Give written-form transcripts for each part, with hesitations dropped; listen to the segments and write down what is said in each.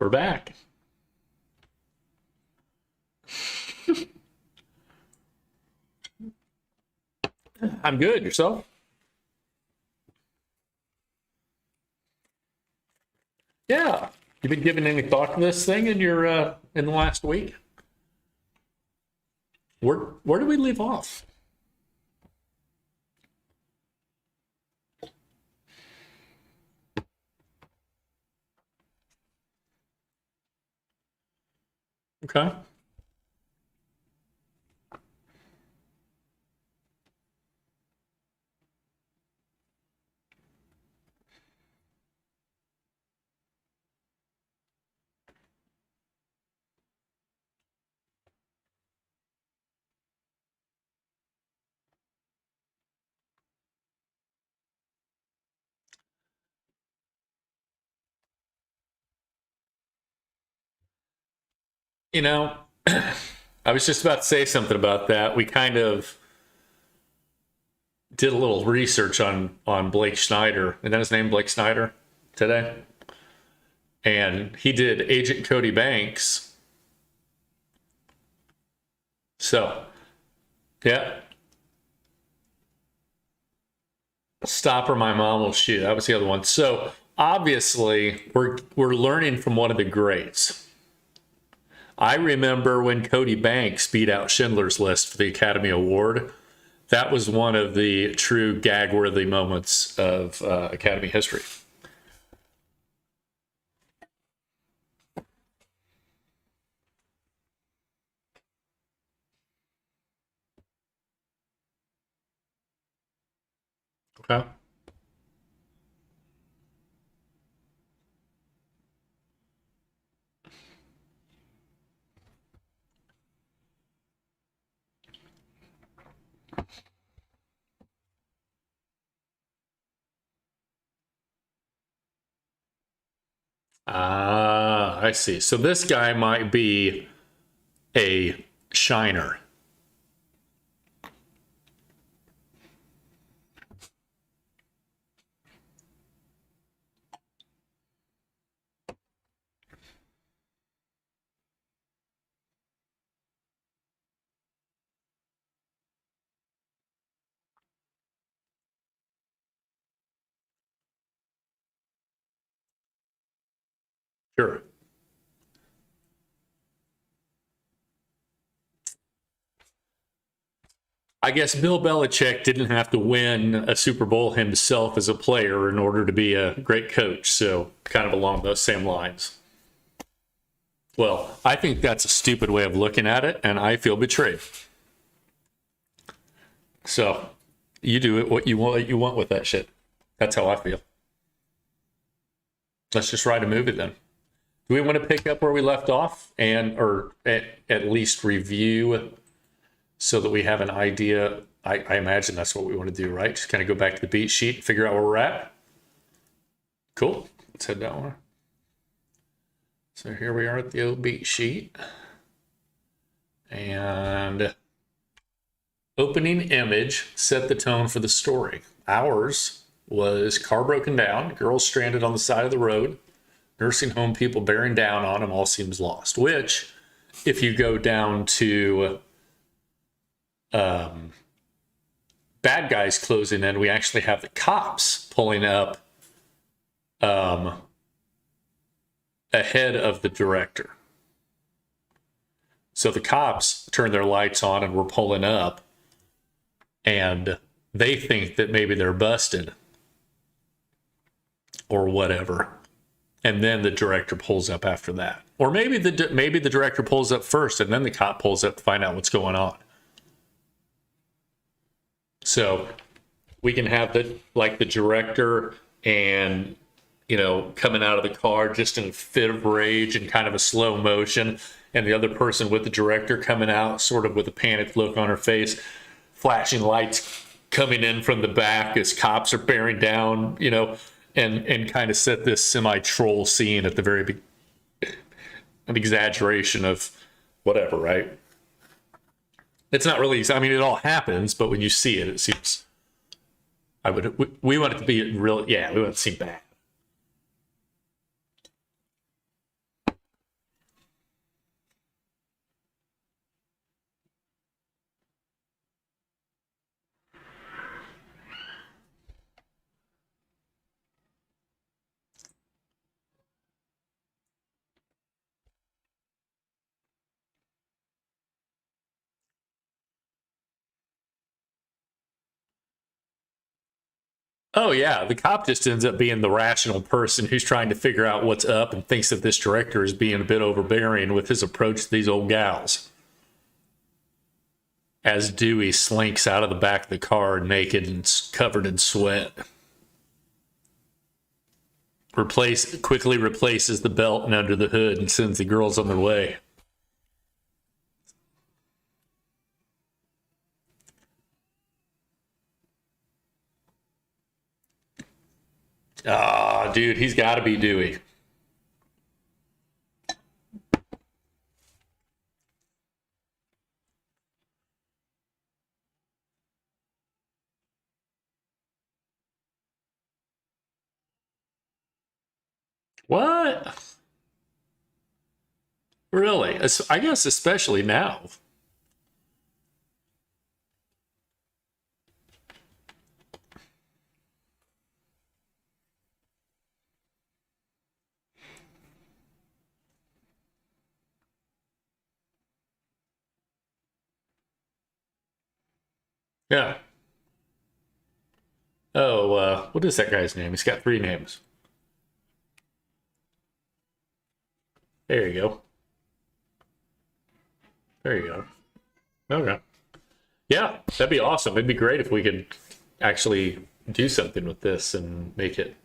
We're back. I'm good. Yourself? Yeah. You been giving any thought to this thing in your in the last week? Where did we leave off? Okay. You know, I was just about to say something about that. We kind of did a little research on Blake Snyder, and that his name Blake Snyder today, and he did Agent Cody Banks. So, yeah, stop or my mom will shoot. That was the other one. So obviously, we're learning from one of the greats. I remember when Cody Banks beat out Schindler's List for the Academy Award. That was one of the true gag-worthy moments of Academy history. Okay. Ah, I see. So this guy might be a shiner. Sure. I guess Bill Belichick didn't have to win a Super Bowl himself as a player in order to be a great coach. So, kind of along those same lines. Well, I think that's a stupid way of looking at it, and I feel betrayed. So, you do it what you want with that shit. That's how I feel. Let's just write a movie then. Do we want to pick up where we left off or at least review so that we have an idea? I imagine that's what we want to do, right? Just kind of go back to the beat sheet and figure out where we're at. Cool. Let's head that one. So here we are at the old beat sheet. And opening image set the tone for the story. Ours was car broken down, girls stranded on the side of the road, nursing home people bearing down on him, all seems lost. Which, if you go down to bad guys closing in, we actually have the cops pulling up ahead of the director. So the cops turn their lights on and we're pulling up, and they think that maybe they're busted or whatever. And then the director pulls up after that. Or maybe the director pulls up first and then the cop pulls up to find out what's going on. So we can have the director and, coming out of the car just in a fit of rage and kind of a slow motion, and the other person with the director coming out sort of with a panicked look on her face, flashing lights coming in from the back as cops are bearing down, and kind of set this semi-troll scene at the very beginning. An exaggeration of whatever, right? It's not really, it all happens, but when you see it, it seems, we want it to be real, we want it to seem bad. Oh yeah, the cop just ends up being the rational person who's trying to figure out what's up and thinks that this director is being a bit overbearing with his approach to these old gals. As Dewey slinks out of the back of the car naked and covered in sweat. Quickly replaces the belt and under the hood and sends the girls on their way. Ah, dude, he's got to be Dewey. What? Really? I guess especially now. Yeah. Oh, what is that guy's name? He's got three names. There you go. There you go. Okay. Yeah, that'd be awesome. It'd be great if we could actually do something with this and make it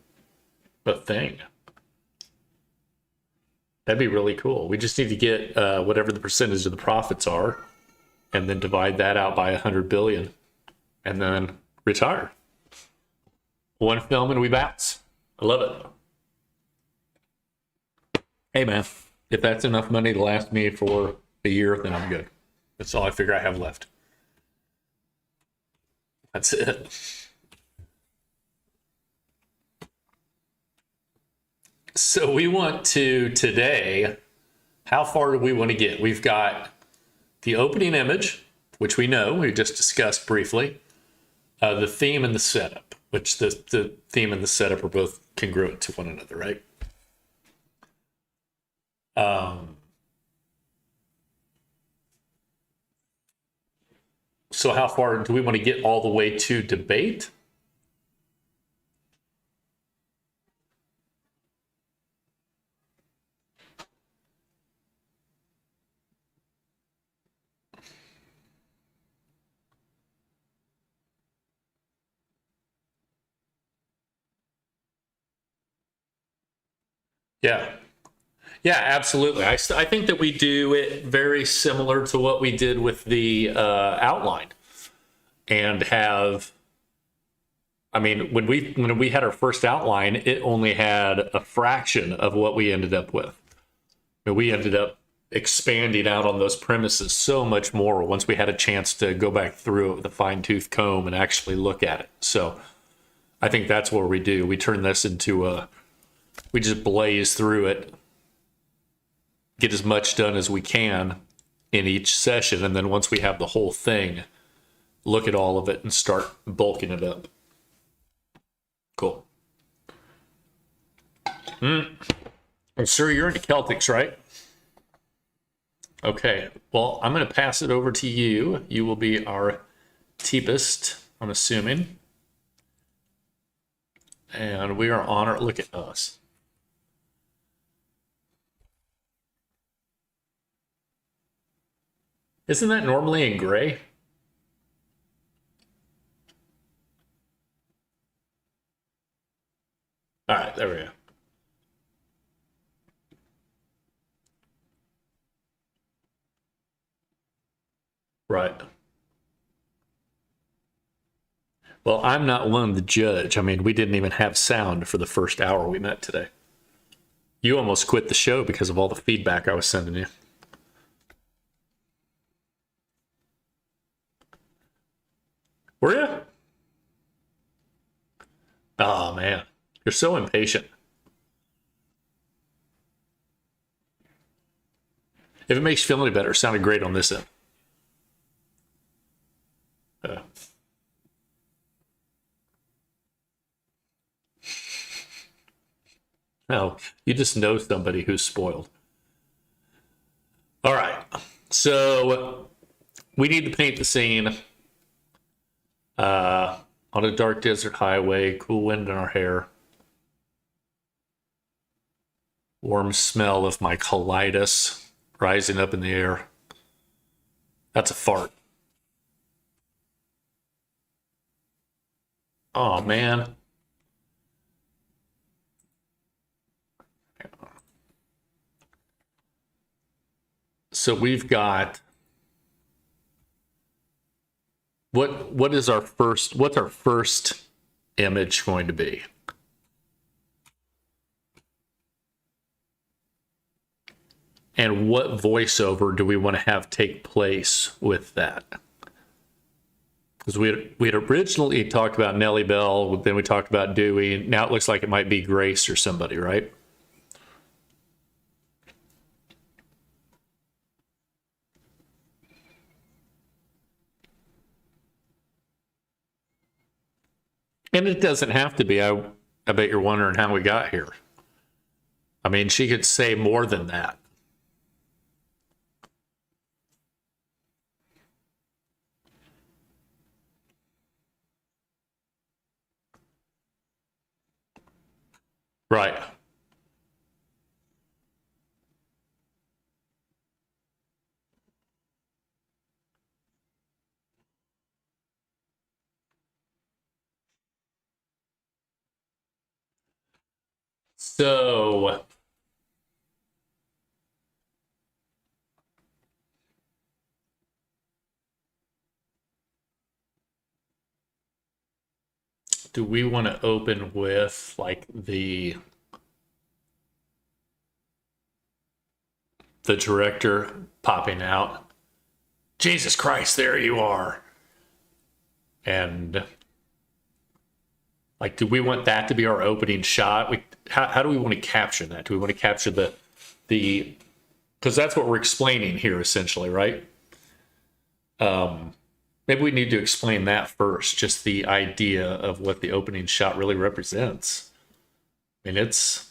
a thing. That'd be really cool. We just need to get whatever the percentage of the profits are, and then divide that out by 100 billion, and then retire. One film and we bounce. I love it. Hey man, if that's enough money to last me for a year, then I'm good. That's all I figure I have left. That's it. So we want to today, how far do we want to get? We've got the opening image, which we know, we just discussed briefly, the theme and the setup, which the theme and the setup are both congruent to one another, right? So how far do we want to get all the way to debate? Yeah. Yeah, absolutely. I think that we do it very similar to what we did with the outline, and have. I mean, when we had our first outline, it only had a fraction of what we ended up with. And we ended up expanding out on those premises so much more once we had a chance to go back through it with a fine-tooth comb and actually look at it. So I think that's what we do. We turn this into we just blaze through it, get as much done as we can in each session, and then once we have the whole thing, look at all of it and start bulking it up. Cool. I'm sure you're into Celtics, right? Okay. Well, I'm going to pass it over to you. You will be our teepist, I'm assuming. And we are on our, look at us. Isn't that normally in gray? All right, there we go. Right. Well, I'm not one to judge. I mean, we didn't even have sound for the first hour we met today. You almost quit the show because of all the feedback I was sending you. Were you? Oh, man. You're so impatient. If it makes you feel any better, it sounded great on this end. Uh, no, you just know somebody who's spoiled. All right. So we need to paint the scene on On a dark desert highway, cool wind in our hair. Warm smell of my colitis rising up in the air. That's a fart. Oh, man. So we've got what's our first image going to be? And what voiceover do we want to have take place with that? Because we had originally talked about Nellie Bell, then we talked about Dewey. Now it looks like it might be Grace or somebody, right? And it doesn't have to be. I bet you're wondering how we got here. I mean, she could say more than that. Right. So do we want to open with like the director popping out? Jesus Christ, there you are. And like, do we want that to be our opening shot? How do we want to capture that? Do we want to capture the because that's what we're explaining here essentially, right? Maybe we need to explain that first, just the idea of what the opening shot really represents. I mean, it's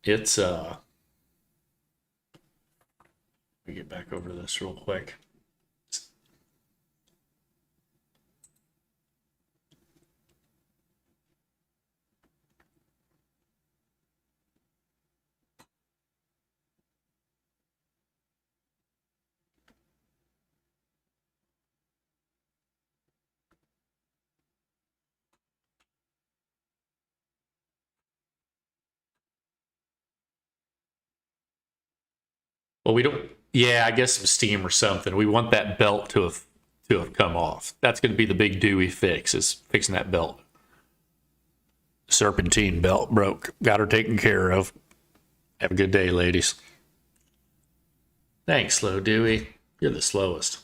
let me get back over this real quick. Well, we don't. Yeah, I guess some steam or something. We want that belt to have come off. That's going to be the big Dewey fix, is fixing that belt. Serpentine belt broke. Got her taken care of. Have a good day, ladies. Thanks, Slow Dewey. You're the slowest.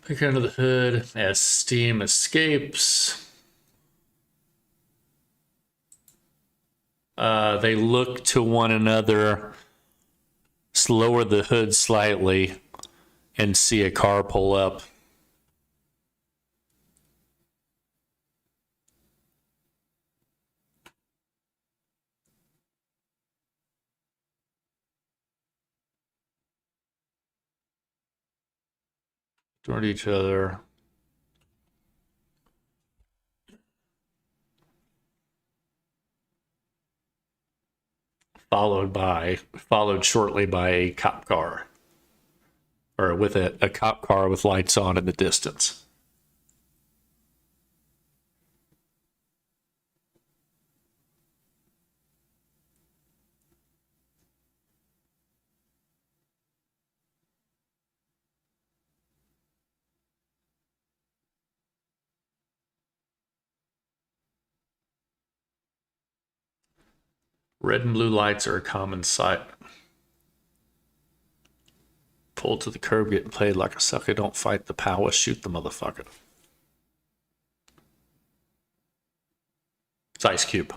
Pick under the hood as steam escapes. They look to one another, lower the hood slightly, and see a car pull up. Toward each other. Followed shortly by a cop car, or with a cop car with lights on in the distance. Red and blue lights are a common sight. Pull to the curb, getting played like a sucker. Don't fight the power, shoot the motherfucker. It's Ice Cube.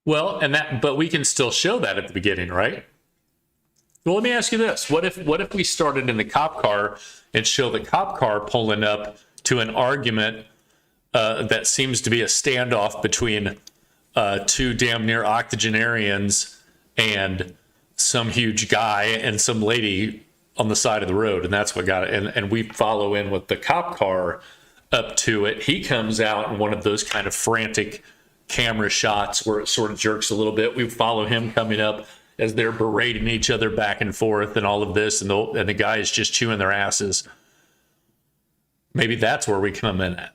Well, but we can still show that at the beginning, right? Well, let me ask you this: what if we started in the cop car and show the cop car pulling up to an argument that seems to be a standoff between two damn near octogenarians and some huge guy and some lady on the side of the road, and that's what got it. And we follow in with the cop car up to it. He comes out in one of those kind of frantic camera shots where it sort of jerks a little bit. We follow him coming up as they're berating each other back and forth and all of this, and the guy is just chewing their asses. Maybe that's where we come in at,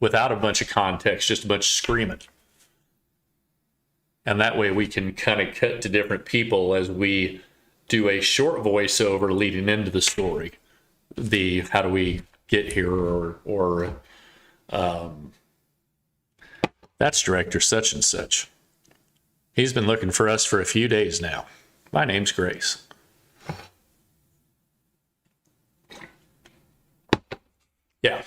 without a bunch of context, just a bunch of screaming. And that way we can kind of cut to different people as we do a short voiceover leading into the story. The how do we get here, or that's director such and such. He's been looking for us for a few days now. My name's Grace. Yeah.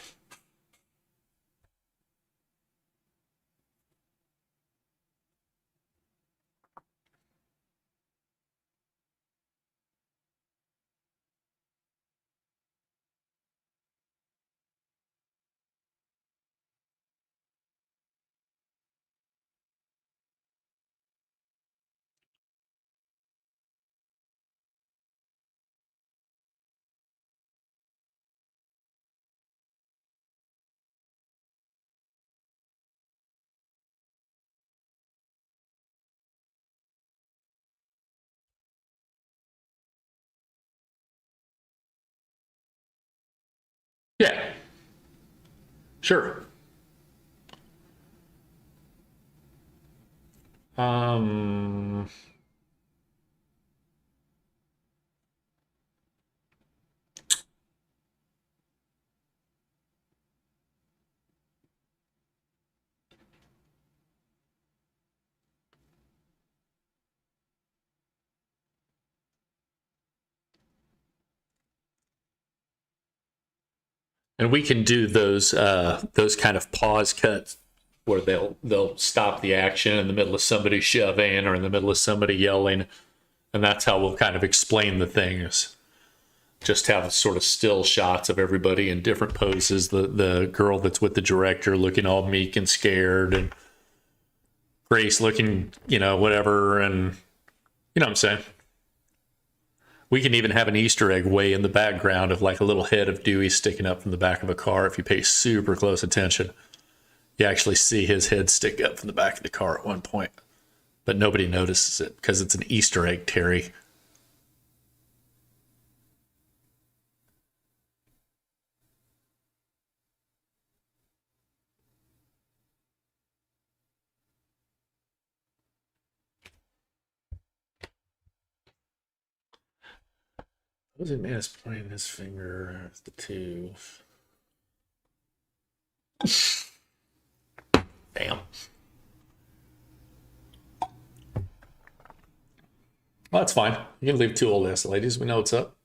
Yeah. Sure. Um, and we can do those kind of pause cuts where they'll stop the action in the middle of somebody shoving or in the middle of somebody yelling, and that's how we'll kind of explain the things. Just have sort of still shots of everybody in different poses. The girl that's with the director looking all meek and scared, and Grace looking, whatever, and you know what I'm saying. We can even have an Easter egg way in the background of like a little head of Dewey sticking up from the back of a car. If you pay super close attention, you actually see his head stick up from the back of the car at one point, but nobody notices it because it's an Easter egg, Terry. What was it, man? Is pointing his finger at the two. Damn. Well, that's fine. You can leave two old ass ladies. We know what's up.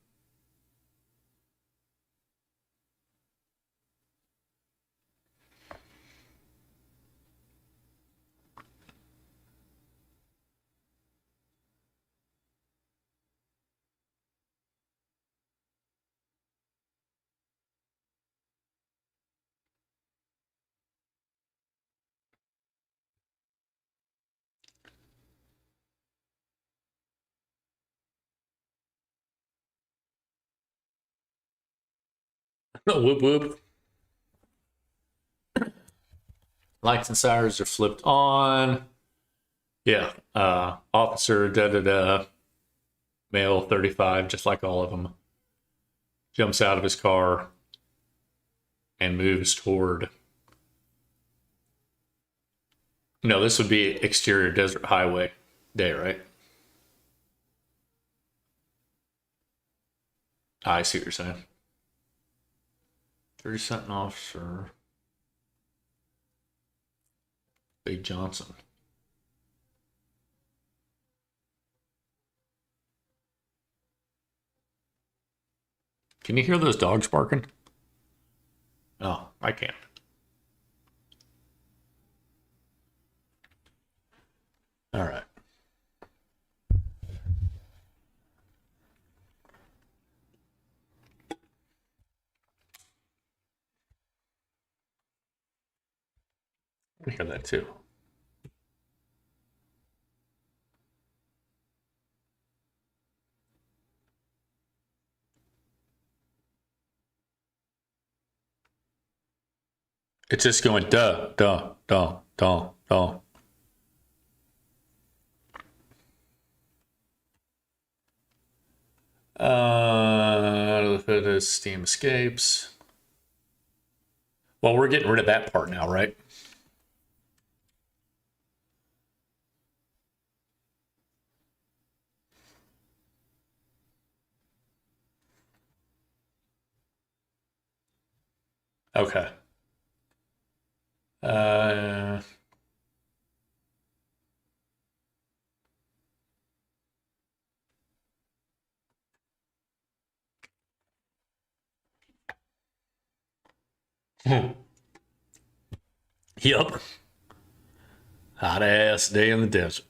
Whoop whoop. Lights and sirens are flipped on. Yeah. Officer da da da. Male 35, just like all of them. Jumps out of his car and moves toward. No, this would be exterior desert highway day, right? I see what you're saying. 30-cent officer. Big Johnson. Can you hear those dogs barking? Oh, I can. All right. I hear that too. It's just going duh, duh, duh, duh, duh. The Steam escapes. Well, we're getting rid of that part now, right? Okay. Uh, Yep. Hot ass day in the desert.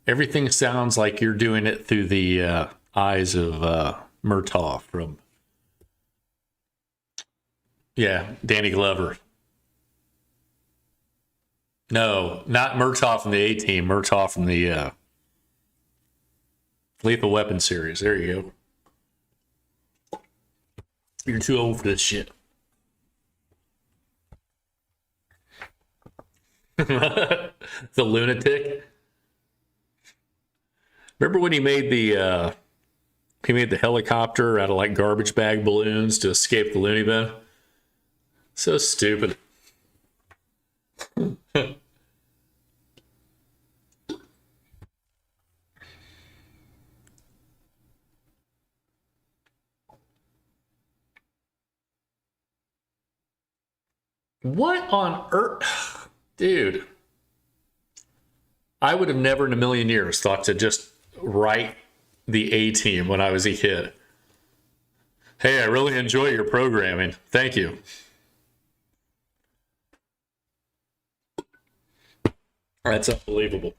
Everything sounds like you're doing it through the eyes of Murtaugh from, yeah, Danny Glover. No, not Murtaugh from the A-Team. Murtaugh from the Lethal Weapon series. There you go. You're too old for this shit. The lunatic. Remember when he made the helicopter out of like garbage bag balloons to escape the loony bin? So stupid. What on earth? Dude, I would have never in a million years thought to just write the A-Team when I was a kid. Hey, I really enjoy your programming. Thank you. That's unbelievable.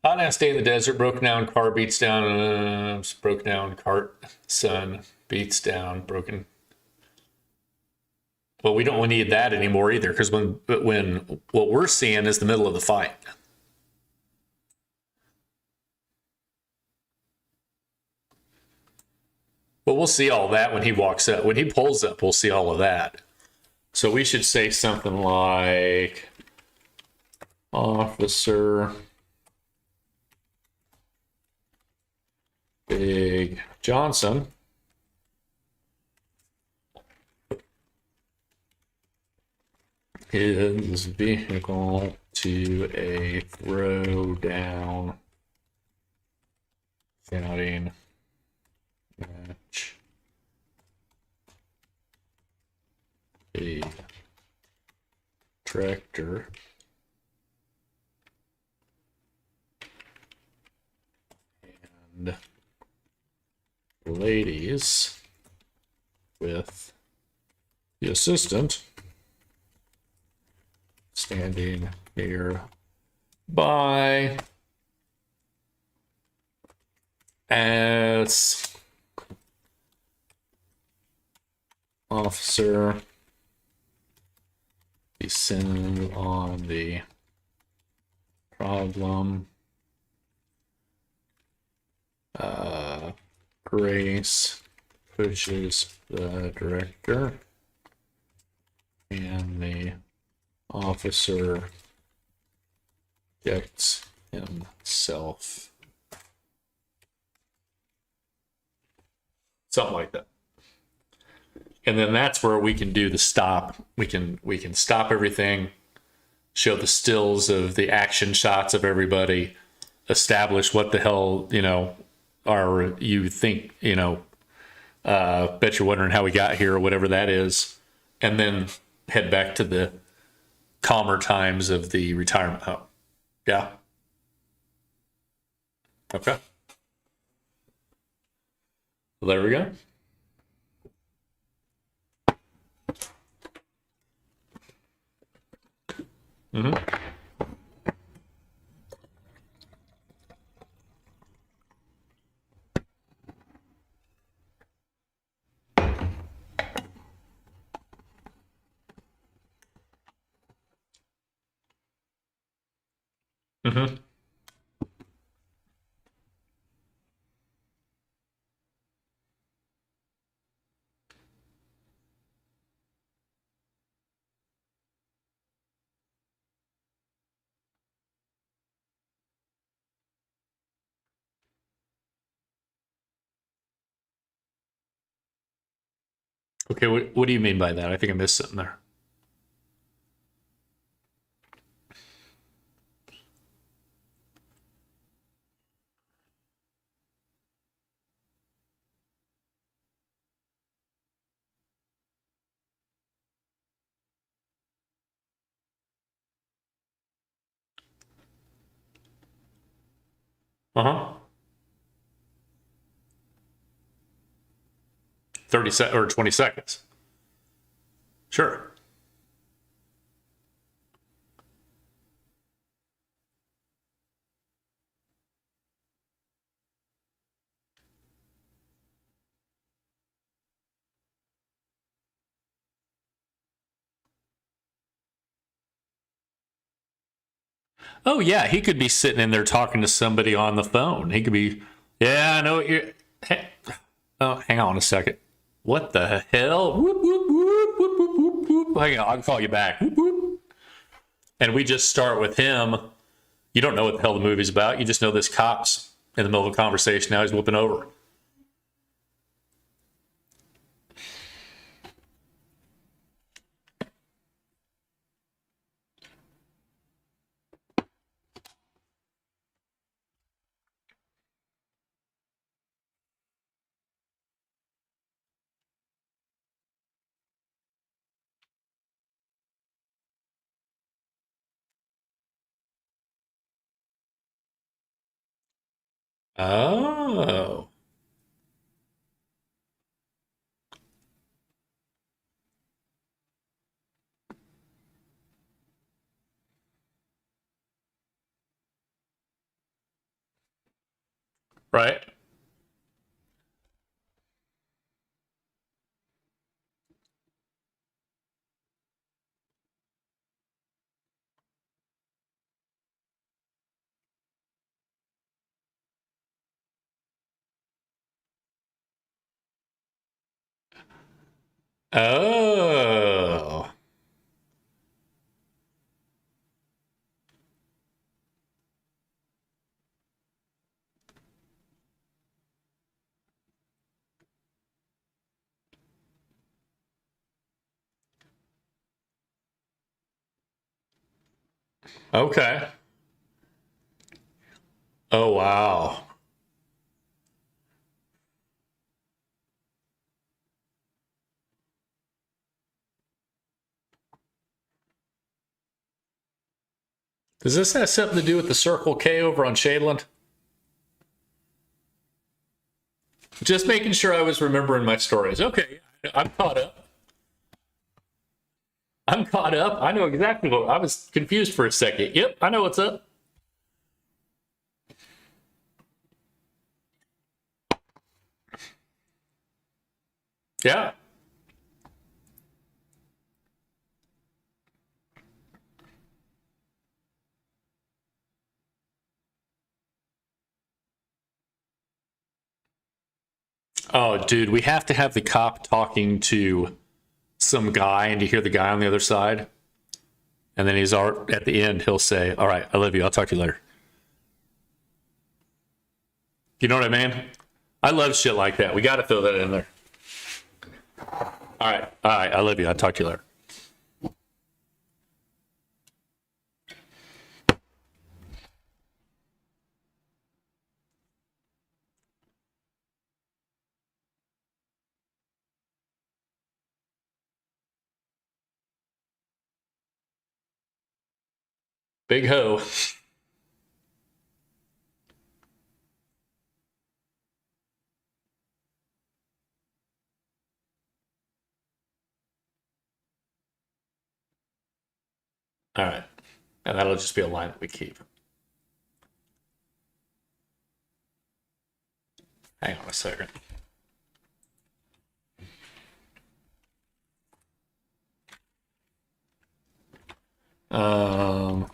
Hot ass day in the desert. Broken down car beats down. Broken down cart. Sun beats down. Broken. Well, we don't need that anymore either, because when what we're seeing is the middle of the fight. But we'll see all that when he walks up. When he pulls up, we'll see all of that. So we should say something like, Officer Big Johnson his vehicle to a throwdown shouting match a tractor and ladies with the assistant standing nearby as officer descend on the problem. Grace pushes the director and the officer gets himself. Something like that. And then that's where we can do the stop. We can stop everything, show the stills of the action shots of everybody, establish what the hell, are you think, bet you're wondering how we got here or whatever that is, and then head back to the calmer times of the retirement home. Yeah. Okay. Well, there we go. Mm-hmm. Hmm. Okay, what do you mean by that? I think I missed something there. Uh huh. 30 or 20 seconds. Sure. Oh yeah, he could be sitting in there talking to somebody on the phone. He could be, yeah, I know what you're. Hey, oh, hang on a second. What the hell? Whoop, whoop, whoop, whoop, whoop, whoop, whoop. Hang on, I'll call you back. Whoop, whoop. And we just start with him. You don't know what the hell the movie's about. You just know this cop's in the middle of a conversation. Now he's whooping over. Oh, right. Oh, okay. Oh, wow. Does this have something to do with the Circle K over on Shadeland? Just making sure I was remembering my stories. Okay, I'm caught up. I'm caught up. I know exactly what I was confused for a second. Yep, I know what's up. Yeah. Oh, dude, we have to have the cop talking to some guy and to hear the guy on the other side. And then at the end, he'll say, "All right, I love you. I'll talk to you later." You know what I mean? I love shit like that. We got to throw that in there. All right, I love you. I'll talk to you later. Big ho. All right. And that'll just be a line that we keep. Hang on a second. Um,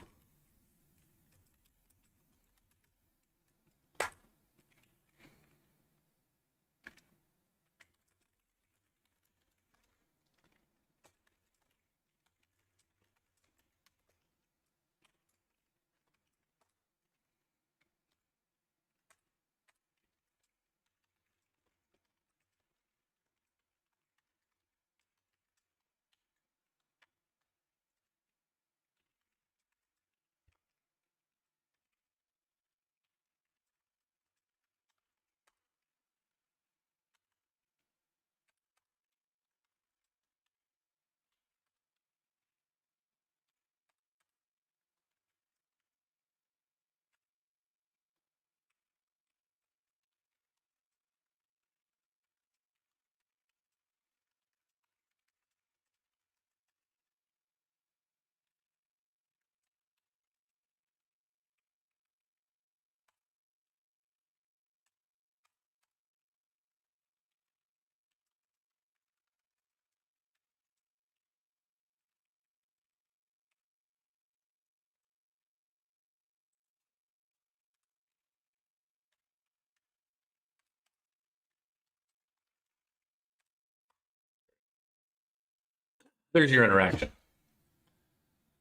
There's your interaction.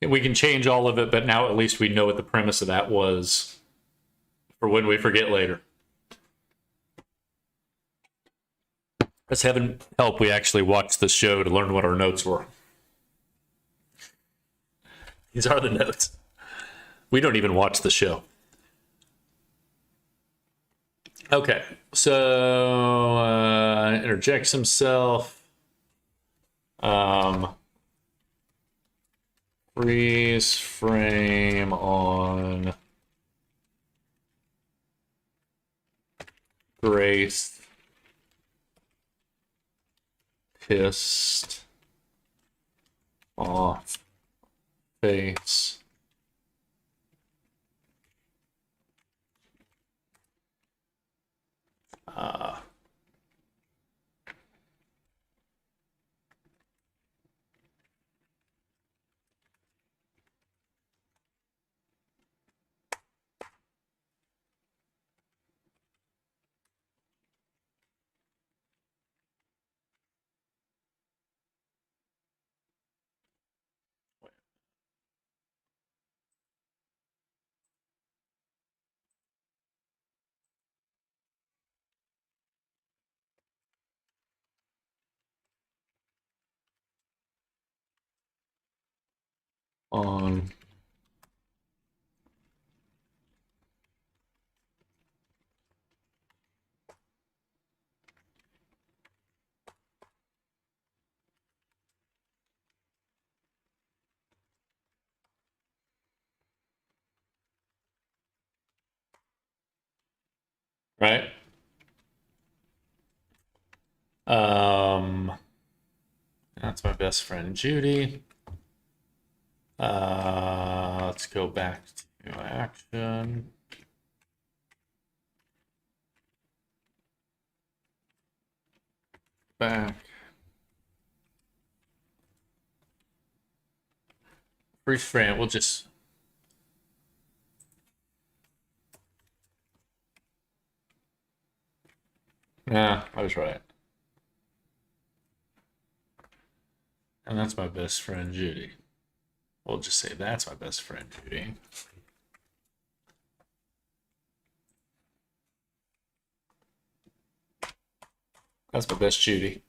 We can change all of it, but now at least we know what the premise of that was for when we forget later. Let's heaven help we actually watched the show to learn what our notes were. These are the notes. We don't even watch the show. Okay, so interjects himself. Freeze frame on Grace. Pissed off face. On right. That's my best friend Judy. Let's go back to action. Back. Freeze frame. We'll just. Yeah, I was right. And that's my best friend Judy. We'll just say that's my best friend Judy. That's my best Judy.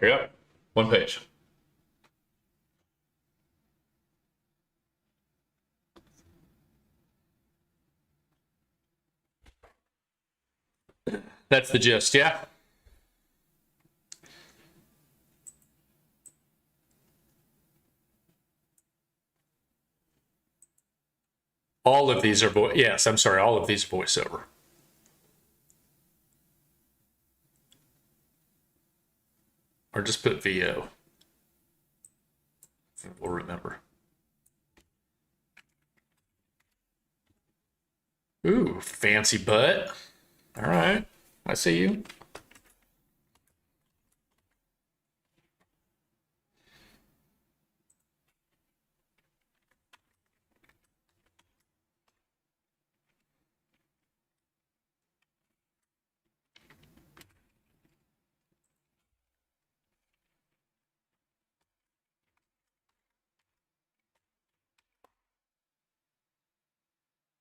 There you go. One page. That's the gist, yeah? All of these are yes, I'm sorry, all of these are voiceover. Or just put VO. We'll remember. Ooh, fancy butt. All right, I see you.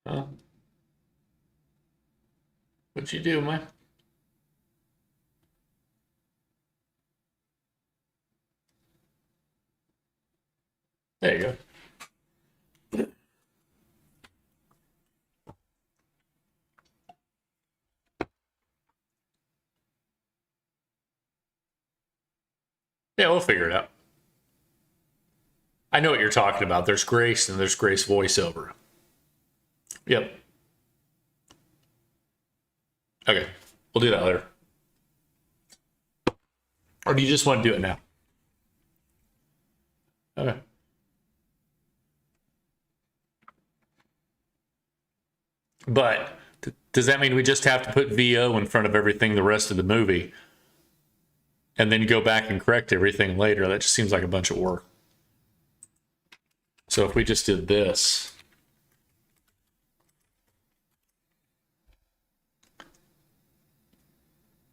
Huh? What'd you do, man? There you go. Yeah, we'll figure it out. I know what you're talking about. There's Grace and there's Grace voiceover. Yep. Okay. We'll do that later. Or do you just want to do it now? Okay. But does that mean we just have to put VO in front of everything the rest of the movie and then go back and correct everything later? That just seems like a bunch of work. So if we just did this.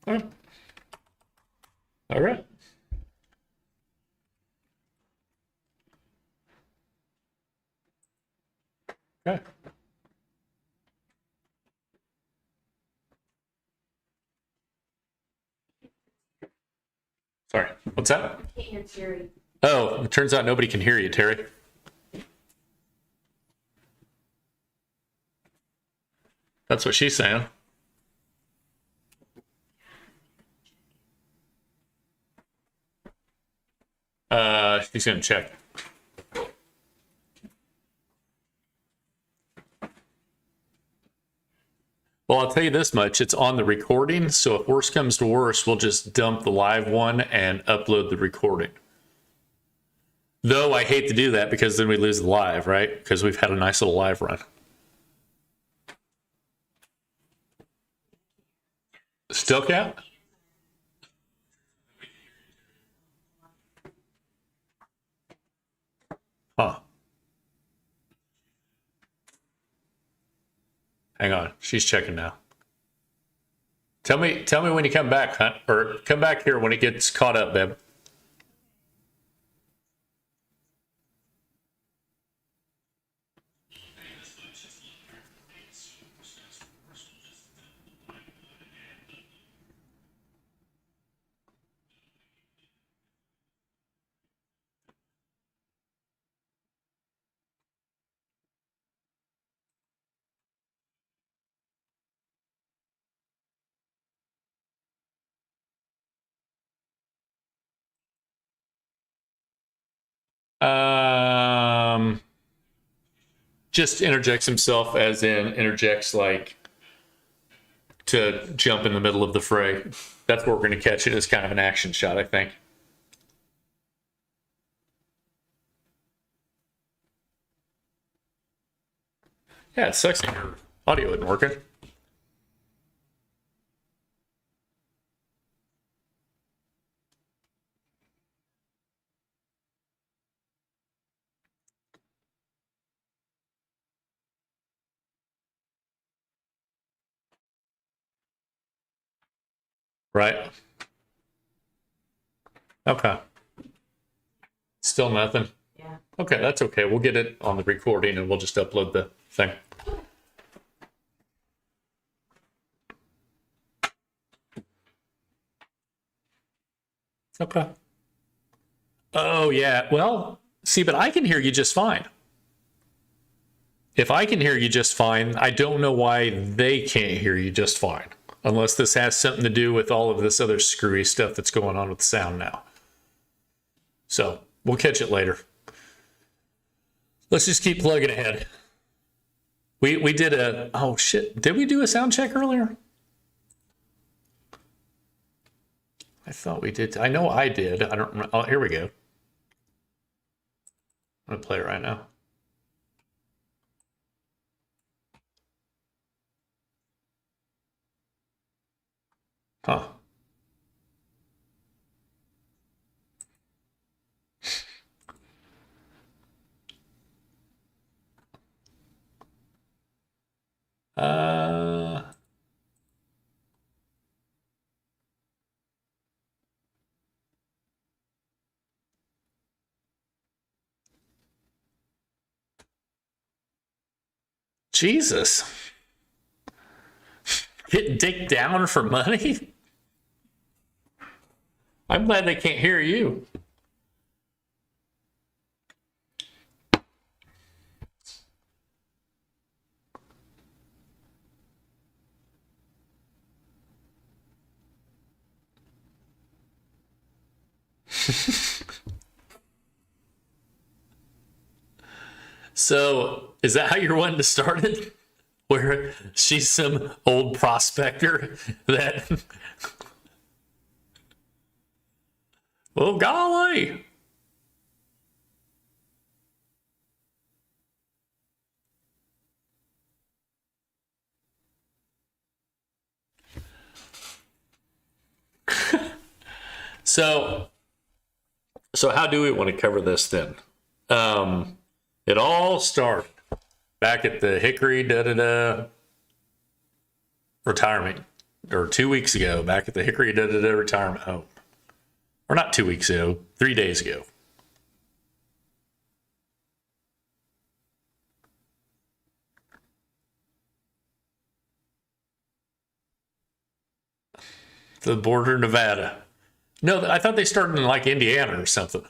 All right. All right. Okay. Sorry. What's that? I can't hear Terry. Oh, it turns out nobody can hear you, Terry. That's what she's saying. She's gonna check. Well, I'll tell you this much. It's on the recording, so if worse comes to worse, we'll just dump the live one and upload the recording. Though I hate to do that because then we lose the live, right? Because we've had a nice little live run. Still can't? Huh. Hang on. She's checking now. Tell me when you come back, huh? Or come back here when it gets caught up, babe. Um, just interjects himself, as in interjects like to jump in the middle of the fray. That's where we're going to catch it as kind of an action shot, I think. Yeah, it sucks that your audio isn't working. Right. Okay. Still nothing. Yeah. Okay, that's okay. We'll get it on the recording and we'll just upload the thing. Okay. Oh, yeah. Well, see, but I can hear you just fine. If I can hear you just fine, I don't know why they can't hear you just fine. Unless this has something to do with all of this other screwy stuff that's going on with the sound now. So we'll catch it later. Let's just keep plugging ahead. We did a, oh shit, did we do a sound check earlier? I thought we did. I know I did. I don't remember. Oh, here we go. I'm gonna play it right now. Huh. Uh, Jesus. Get Dick down for money? I'm glad they can't hear you. So is that how you're wanting to start it? Where she's some old prospector that, oh golly. So so how do we want to cover this then? Um, it all started back at the Hickory da da da retirement, or 2 weeks ago, back at the Hickory da da da retirement home, or not 2 weeks ago, 3 days ago. The border of Nevada. No, I thought they started in like Indiana or something.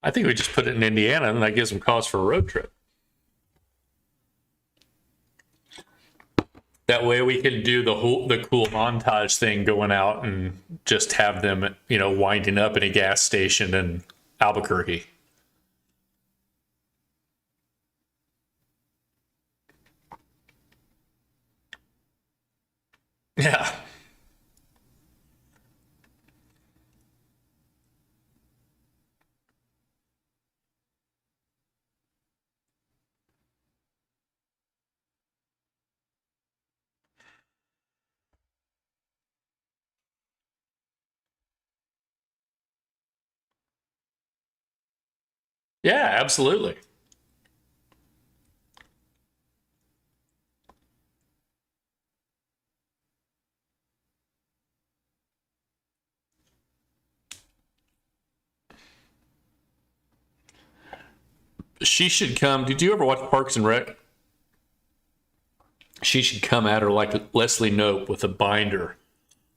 I think we just put it in Indiana, and that gives them cause for a road trip. That way we can do the cool montage thing, going out and just have them, winding up in a gas station in Albuquerque. Yeah. Yeah, absolutely. She should come. Did you ever watch Parks and Rec? She should come at her like Leslie Knope with a binder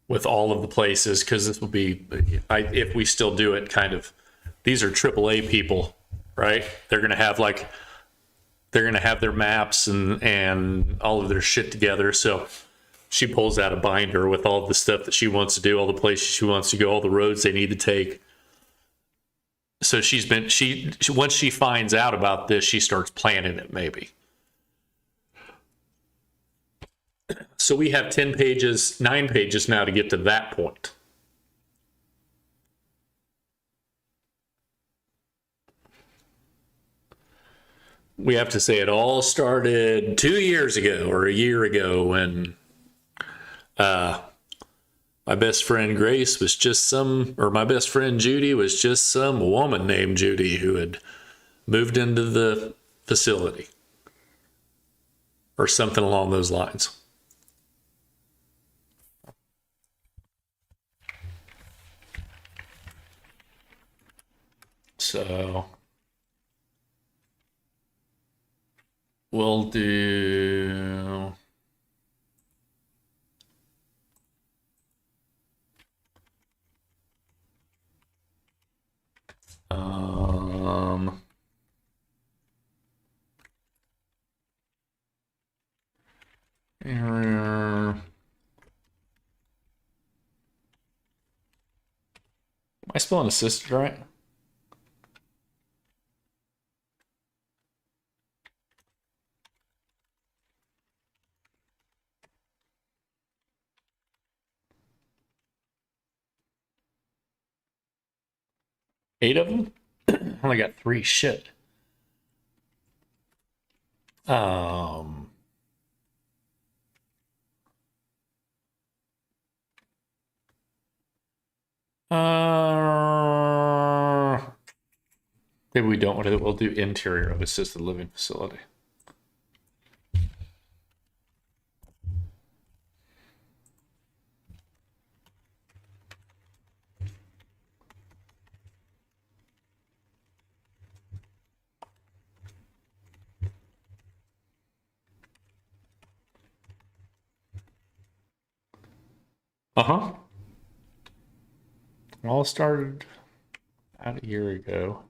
with all of the places, because this will be, if we still do it, kind of, these are AAA people, right? They're gonna have their maps and all of their shit together. So she pulls out a binder with all the stuff that she wants to do, all the places she wants to go, all the roads they need to take. So she once she finds out about this, she starts planning it maybe. So we have 10 pages, 9 pages now to get to that point. We have to say it all started 2 years ago or a year ago when uh, my best friend Grace was just or my best friend Judy was just some woman named Judy who had moved into the facility or something along those lines. So we'll do. Um, am I spelling assisted right? Eight of them? I only got three. Shit. Um, uh, maybe we don't want to. We'll do interior of assisted living facility. Uh huh. All started about a year ago.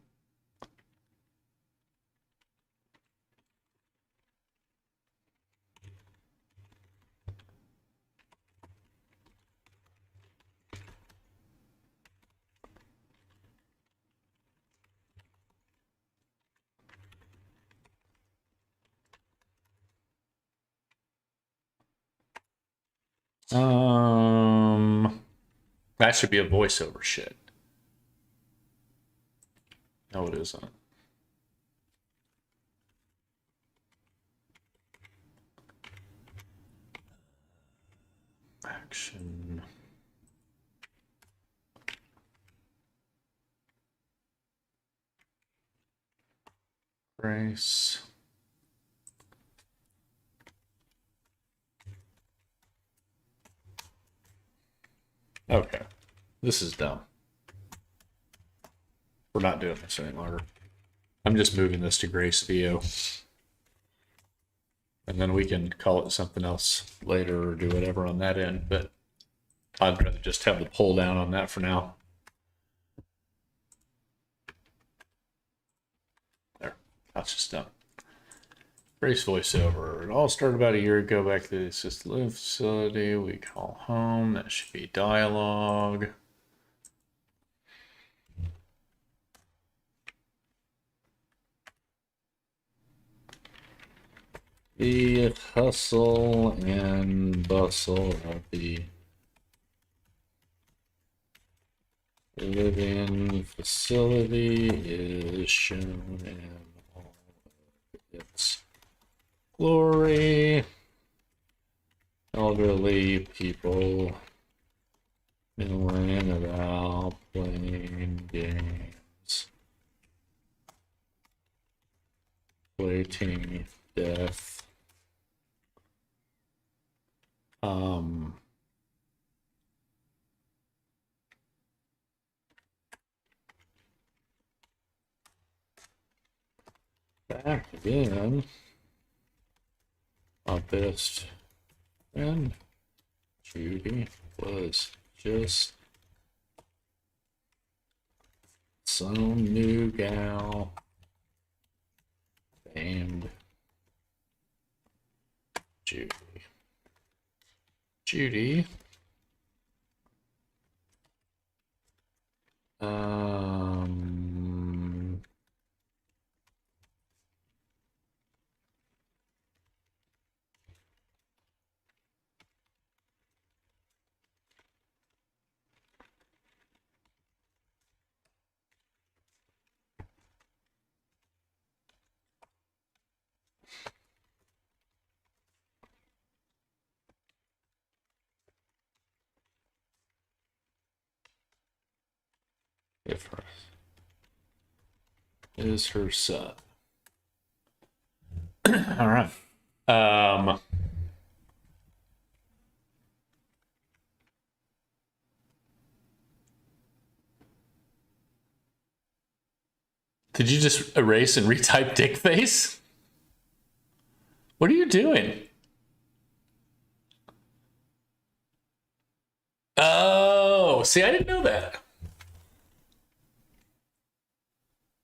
That should be a voiceover shit. No, it isn't. Action. Grace. Okay. This is dumb. We're not doing this any longer. I'm just moving this to Grace View. And then we can call it something else later or do whatever on that end. But I'd rather just have the pull down on that for now. There. That's just done. Grace voiceover. It all started about a year ago back to the assisted living facility we call home. That should be dialogue. The hustle and bustle of the living facility is shown in all of its glory. Elderly people milling about playing games, waiting death. Back then, my best friend Judy was just some new gal named Judy. Judy. If her is her son. All right. Did you just erase and retype dick face? What are you doing? Oh, see, I didn't know that.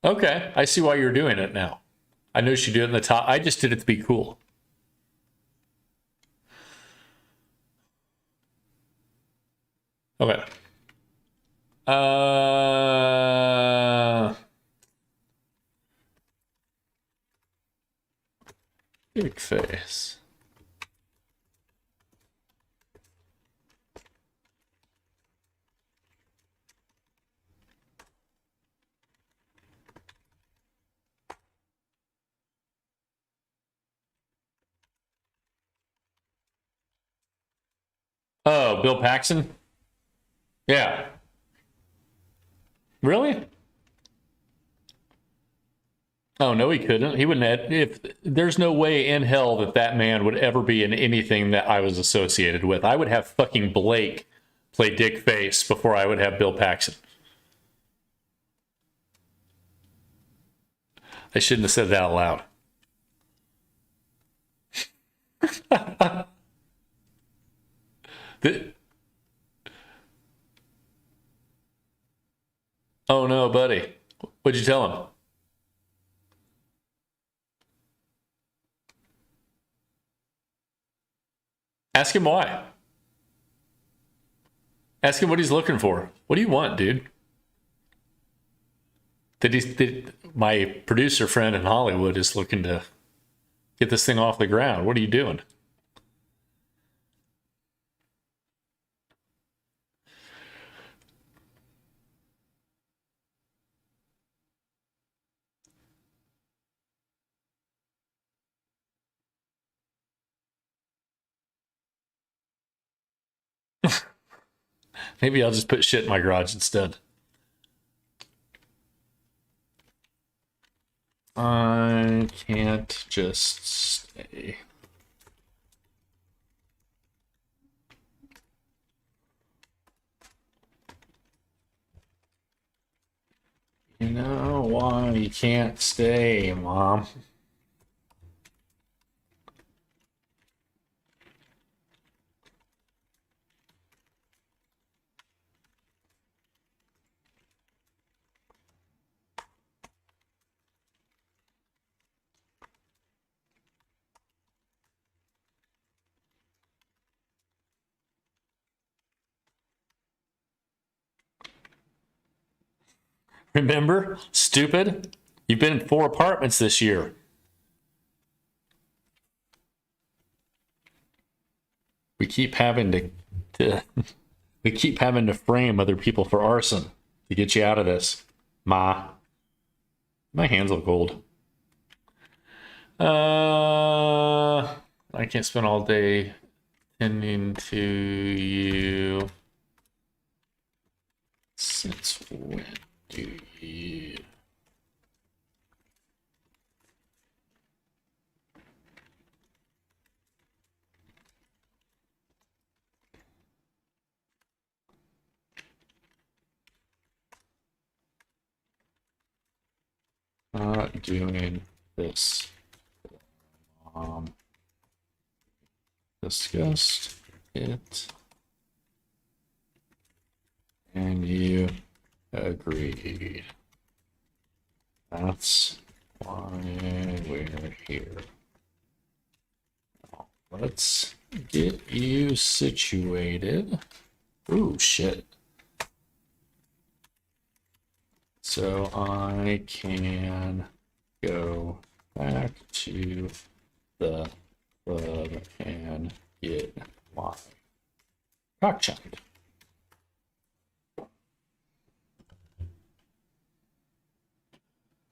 Okay, I see why you're doing it now. I know she did it in the top. I just did it to be cool. Okay. Big face. Oh, Bill Paxton? Yeah. Really? Oh, no, he couldn't. He wouldn't have, if there's no way in hell that that man would ever be in anything that I was associated with. I would have fucking Blake play Dick Face before I would have Bill Paxton. I shouldn't have said that out loud. Oh no, buddy. What'd you tell him? Ask him why. Ask him what he's looking for. What do you want, dude? My producer friend in Hollywood is looking to get this thing off the ground. What are you doing? Maybe I'll just put shit in my garage instead. I can't just stay. You know why you can't stay, Mom? Remember? Stupid. You've been in 4 apartments this year. We keep having to we keep having to frame other people for arson to get you out of this. Ma. My hands look cold. I can't spend all day tending to you. Since when do you? Not doing this. Discussed it, and you agreed. That's why we're here. Now, let's get you situated. Ooh, shit. So I can go back to the club and get my cock chimed.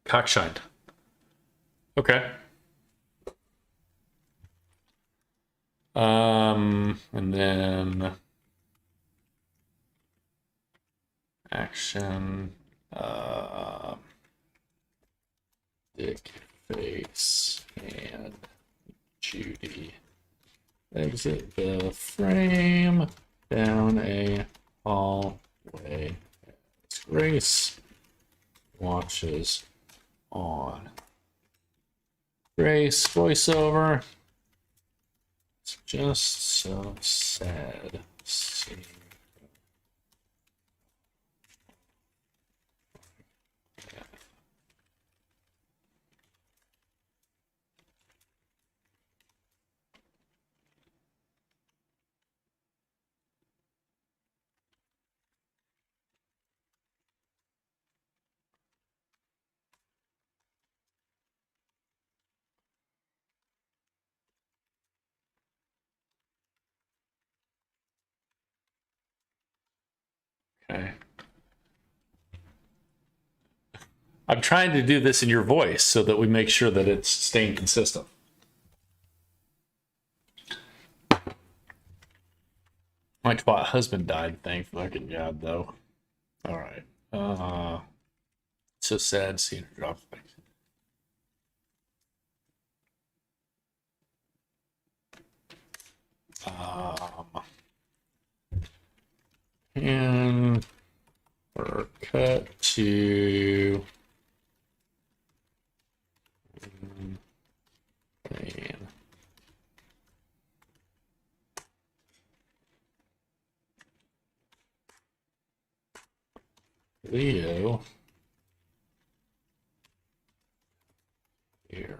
Cock shined. Okay. And then action, dick face and Judy exit the frame down a hallway as Grace watches on. Grace voiceover. It's just so sad. See. Okay. I'm trying to do this in your voice so that we make sure that it's staying consistent. My twat husband died, thank fucking God, though. All right. So sad seeing her drop things. And we're cut to man. Leo here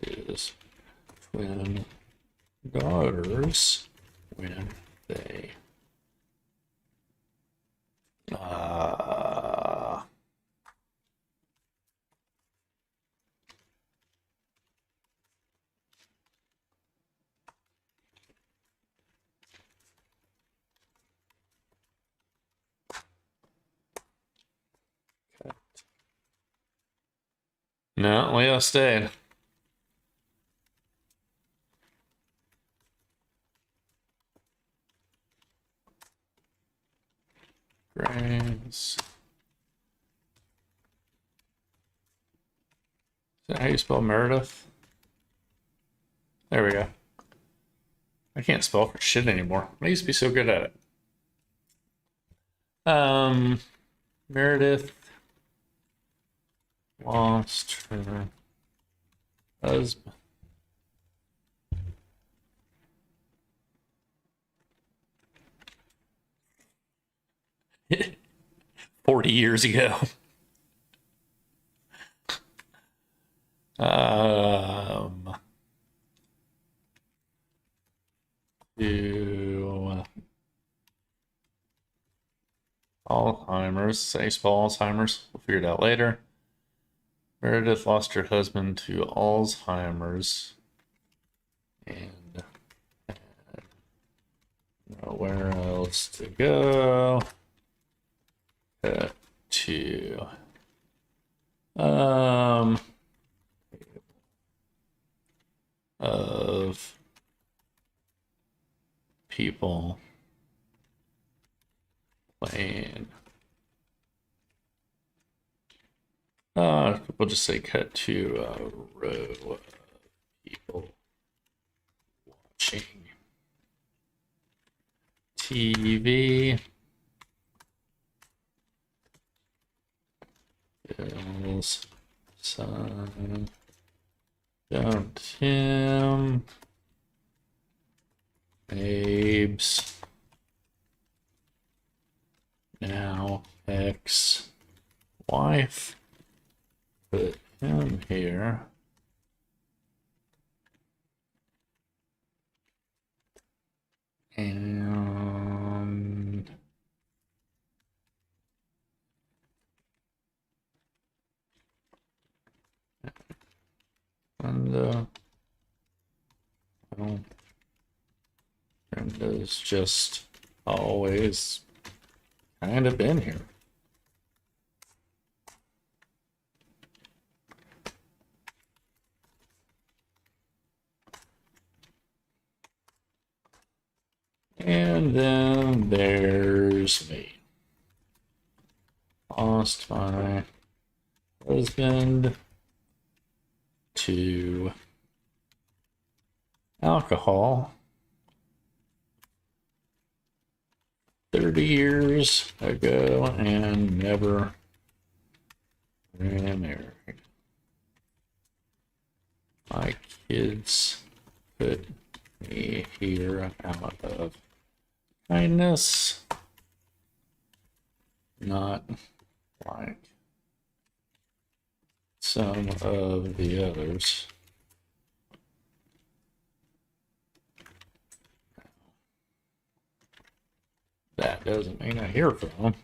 is twin daughters when they no, Leo stayed. Is that how you spell Meredith? There we go. I can't spell for shit anymore. I used to be so good at it. Meredith lost her husband. 40 years ago. To Alzheimer's. Say spell Alzheimer's. We'll figure it out later. Meredith lost her husband to Alzheimer's and had nowhere else to go. To of people playing. We'll just say cut to a row of people watching TV. Bill's son, John Tim, Abe's now ex-wife. Put him here. And well, Brenda's just always kind of been here. And then there's me. Lost my husband to alcohol 30 years ago and never remarried. My kids put me here out of kindness, not like some of the others. That doesn't mean I hear from them.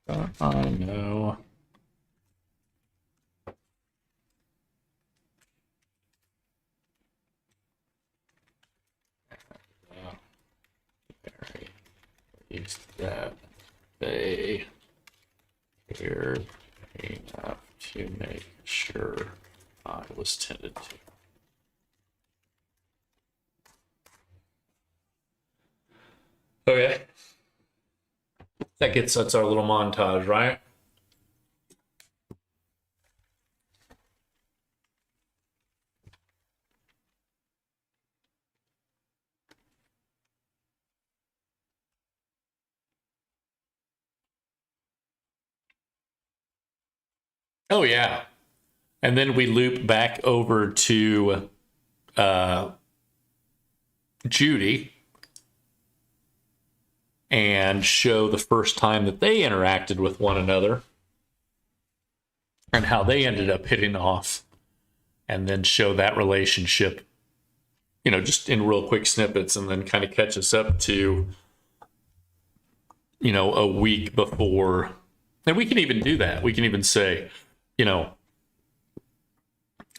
But I know. That they cared enough to make sure I was tended to. Okay. That's our little montage, right? Oh yeah. And then we loop back over to Judy and show the first time that they interacted with one another and how they ended up hitting off, and then show that relationship, you know, just in real quick snippets, and then kind of catch us up to, you know, a week before. And we can even do that. We can even say, you know,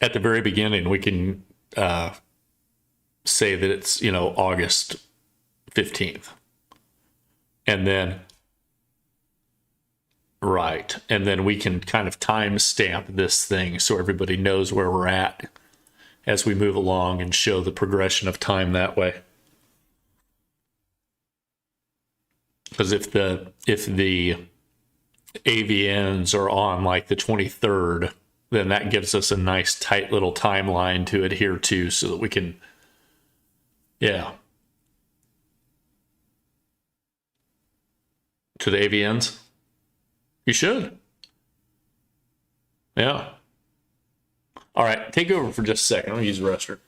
at the very beginning, we can say that it's, you know, August 15th. And then, right. And then we can kind of time stamp this thing so everybody knows where we're at. as we move along and show the progression of time that way. Because if the AVNs are on like the 23rd, then that gives us a nice tight little timeline to adhere to so that we can, yeah. To the AVNs? You should. Yeah. All right, take over for just a second. I'm going to use the restroom.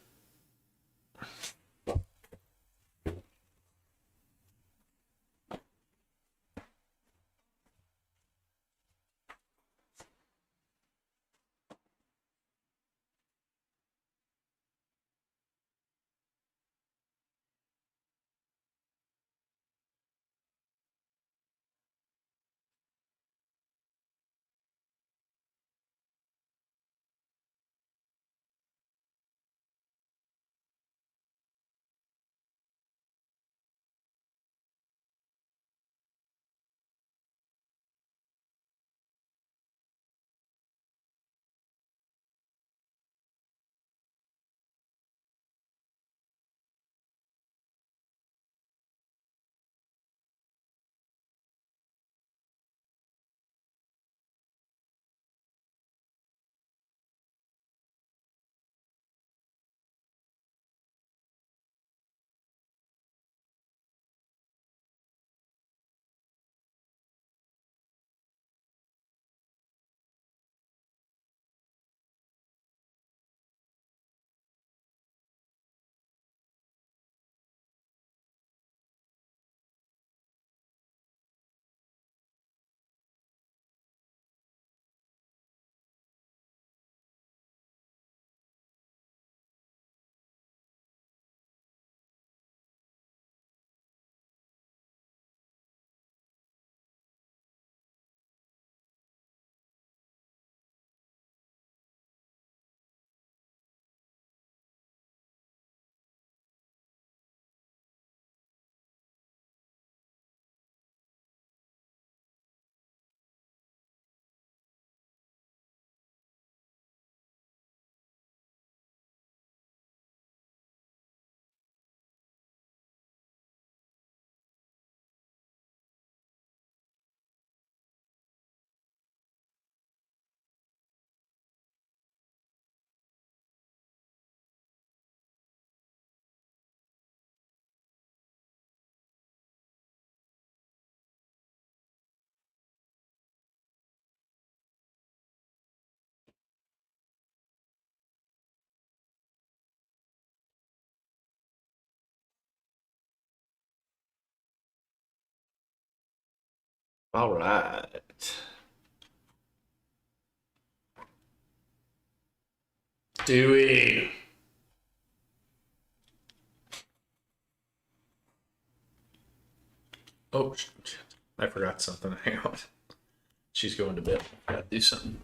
All right. Dewey. Oh, shit. I forgot something. Hang on. She's going to bed. Gotta do something.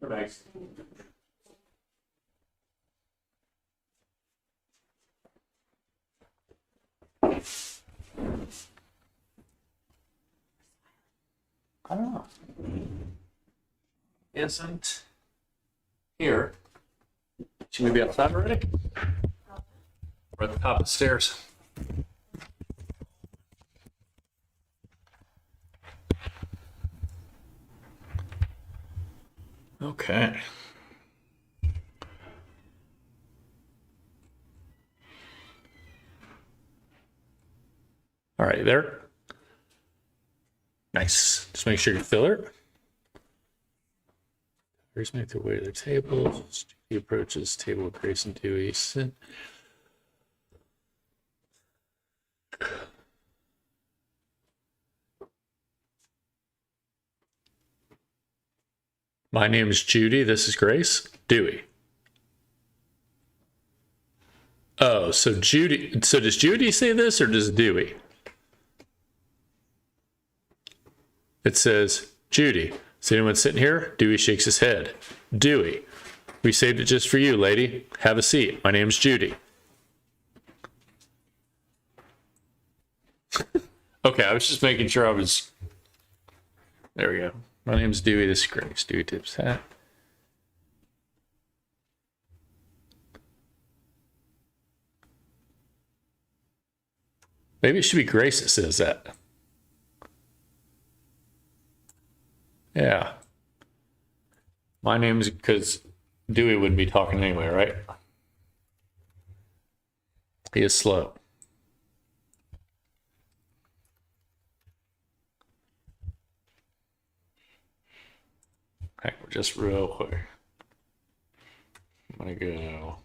Nice. I don't know. Isn't here. She may be outside already? We're at the top of the stairs. Okay. All right, there. Nice. Just make sure you fill it. First, make their way to their table. He approaches table with Grace and Dewey. Sit. My name is Judy. This is Grace. Dewey. Oh, so Judy. So does Judy say this or does Dewey? It says, Judy. Is anyone sitting here? Dewey shakes his head. Dewey. We saved it just for you, lady. Have a seat. My name's Judy. Okay, I was just making sure I was. There we go. My name's Dewey. This is Grace. Dewey tips hat. Maybe it should be Grace that says that. Yeah. My name's because Dewey wouldn't be talking anyway, right? He is slow. Okay, we're just real quick. I'm gonna go.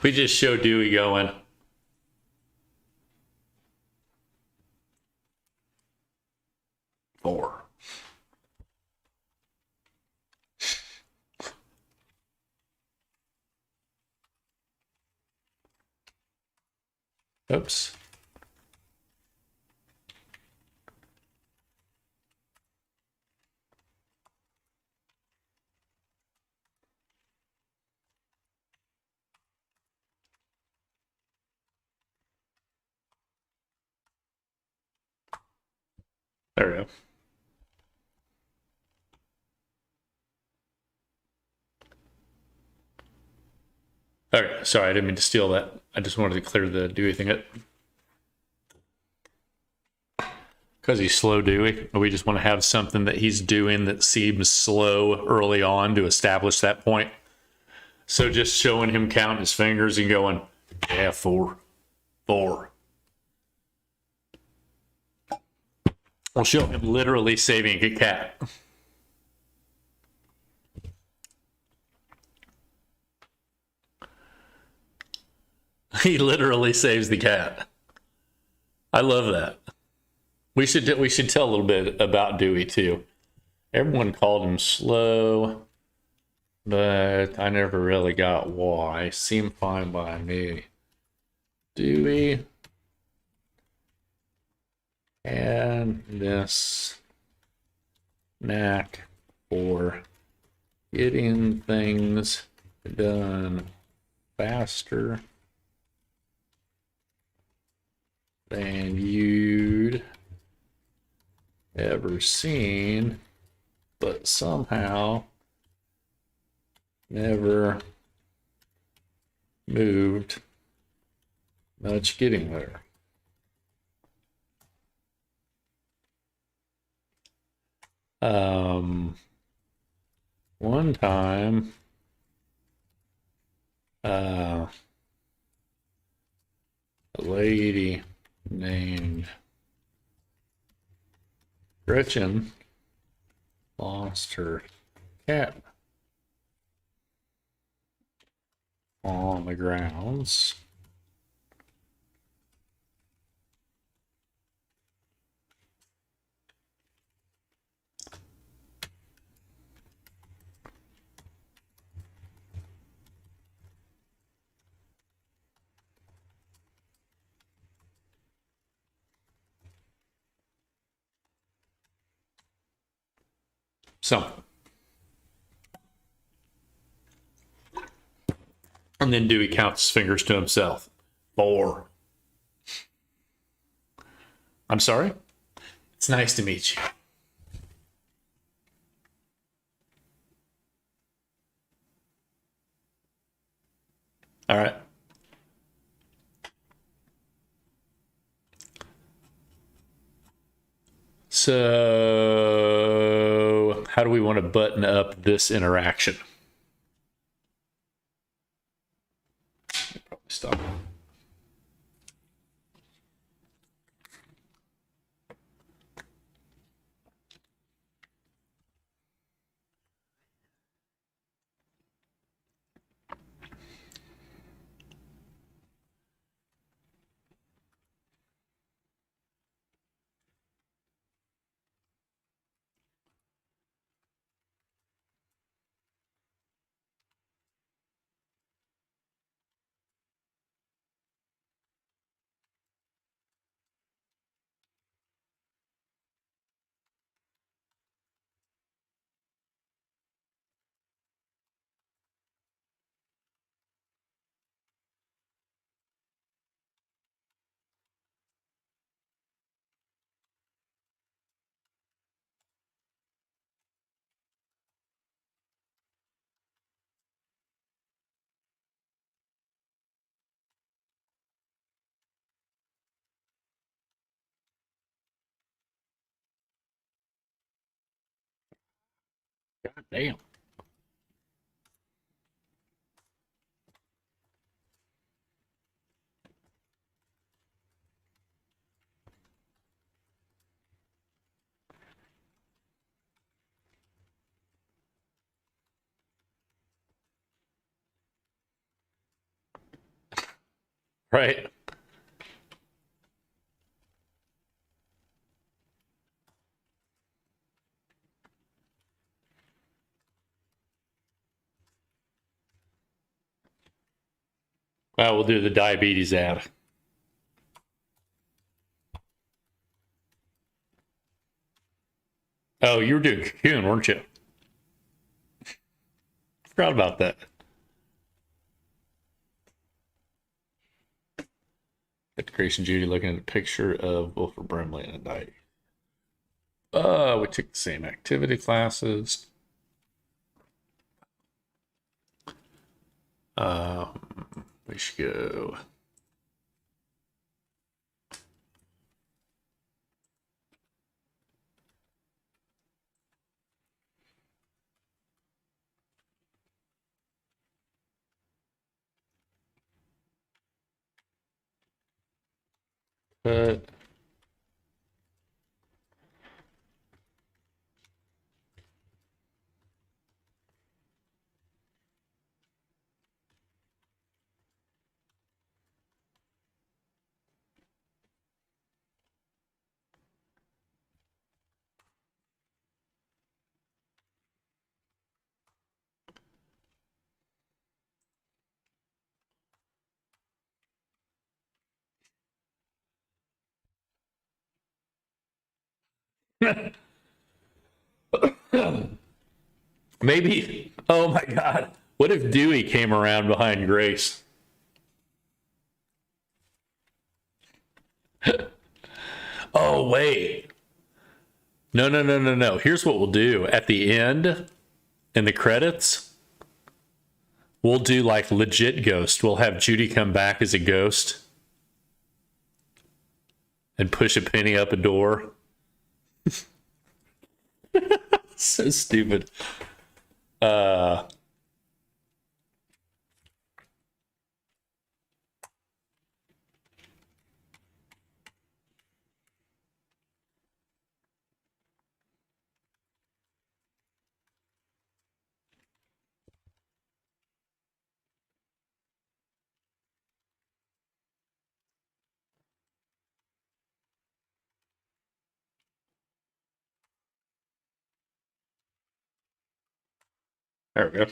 We just showed Dewey going. Four. Oops. There we go. Okay, sorry, I didn't mean to steal that. I just wanted to clear the Dewey thing up. Because he's slow, Dewey. We just want to have something that he's doing that seems slow early on to establish that point. So just showing him counting his fingers and going, yeah, 4. 4. We'll show him literally saving a cat. He literally saves the cat. I love that. We should tell a little bit about Dewey too. Everyone called him slow, but I never really got why. Seemed fine by me. Dewey and this knack for getting things done faster than you'd ever seen, but somehow never moved much getting there. One time, a lady named Gretchen lost her cat on the grounds. Something. And then Dewey counts his fingers to himself. 4. I'm sorry? It's nice to meet you. All right. So, how do we want to button up this interaction? Probably stop. God damn. Right. Well, we'll do the diabetes ad. Oh, you were doing Cocoon, weren't you? Forgot about that. Got Grace Judy looking at a picture of Wilford Brimley and a diet. We took the same activity classes. We should go. But maybe. Oh my God. What if Dewey came around behind Grace? Oh, wait. No, no, no, no, no. Here's what we'll do. At the end, in the credits, we'll do like legit ghost. We'll have Judy come back as a ghost and push a penny up a door. So stupid. Uh, there we go.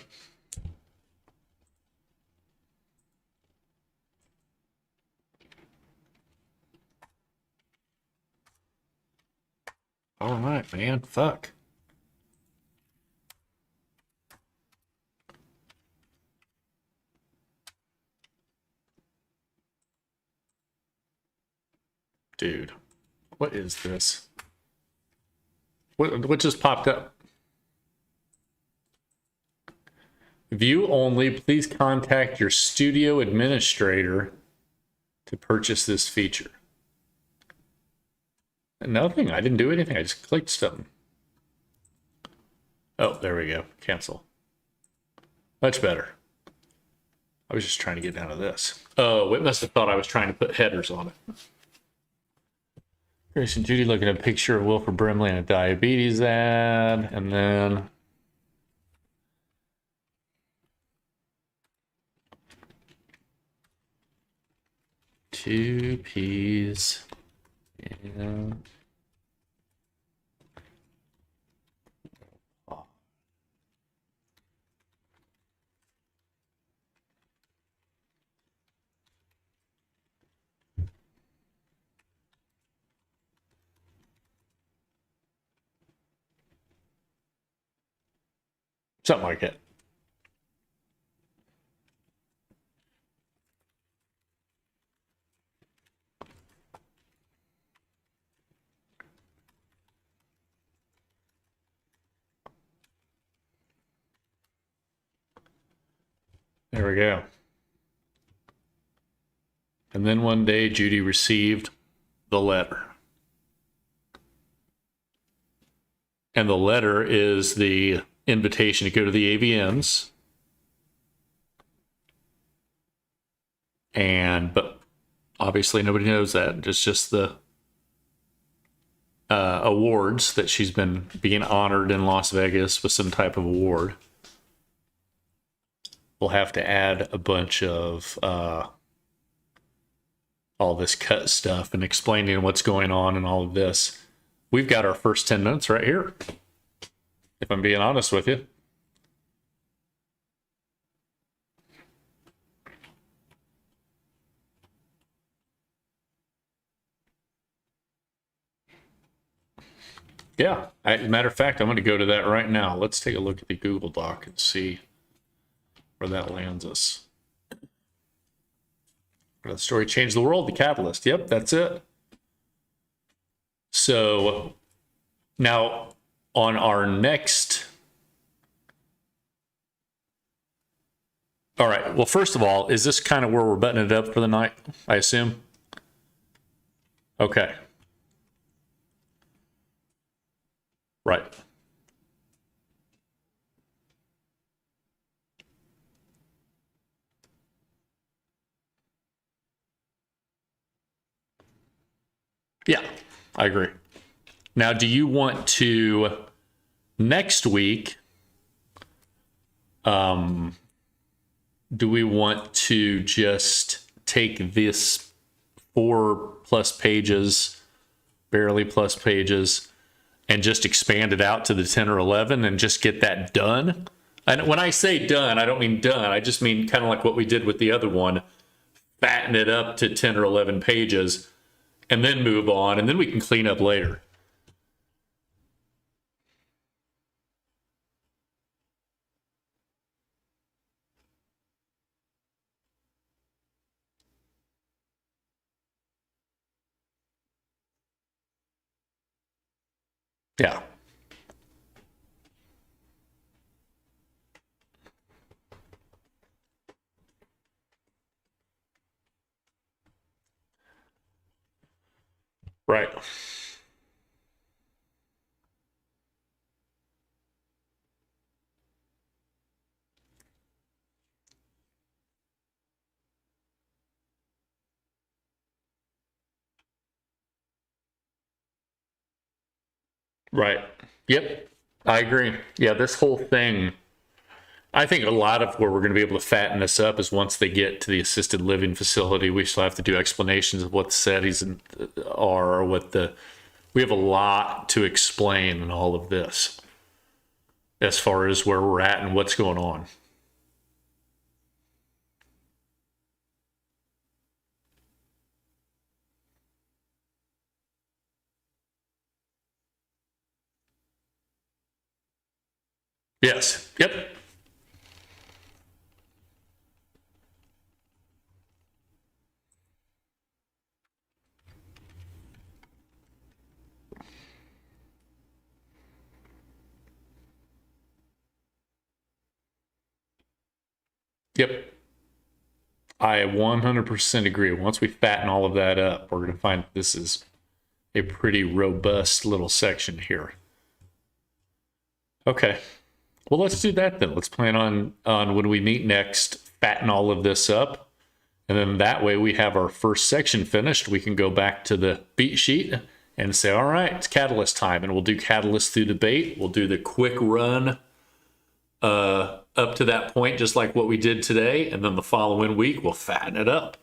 All right, man. Fuck. Dude, what is this? What just popped up? View only. Please contact your studio administrator to purchase this feature. Nothing. I didn't do anything. I just clicked something. Oh, there we go. Cancel. Much better. I was just trying to get down to this. Oh, it must have thought I was trying to put headers on it. Grace and Judy looking at a picture of Wilford Brimley and a diabetes ad, and then two peas and something like it. There we go. And then one day, Judy received the letter. And the letter is the invitation to go to the AVNs. But obviously nobody knows that. It's just the awards that she's been being honored in Las Vegas with some type of award. We'll have to add a bunch of all this cut stuff and explaining what's going on and all of this. We've got our first 10 minutes right here, if I'm being honest with you. Yeah, as a matter of fact, I'm going to go to that right now. Let's take a look at the Google Doc and see where that lands us. The story changed the world, the catalyst. Yep, that's it. So now on our next. All right. Well, first of all, is this kind of where we're buttoning it up for the night, I assume? Okay. Right. Yeah, I agree. Now, do you want to next week? Do we want to just take this 4+ pages, barely plus pages, and just expand it out to the 10 or 11 and just get that done? And when I say done, I don't mean done. I just mean kind of like what we did with the other one, fatten it up to 10 or 11 pages and then move on, and then we can clean up later. Yeah. Right. Right. Yep. I agree. Yeah, this whole thing, I think a lot of where we're going to be able to fatten this up is once they get to the assisted living facility. We still have to do explanations of what the settings are, or what the. We have a lot to explain in all of this as far as where we're at and what's going on. Yes. Yep. Yep. I 100% agree. Once we fatten all of that up, we're going to find this is a pretty robust little section here. Okay. Well, let's do that then. Let's plan on when we meet next, fatten all of this up. And then that way we have our first section finished. We can go back to the beat sheet and say, all right, it's catalyst time. And we'll do catalyst through debate. We'll do the quick run up to that point, just like what we did today. And then the following week, we'll fatten it up.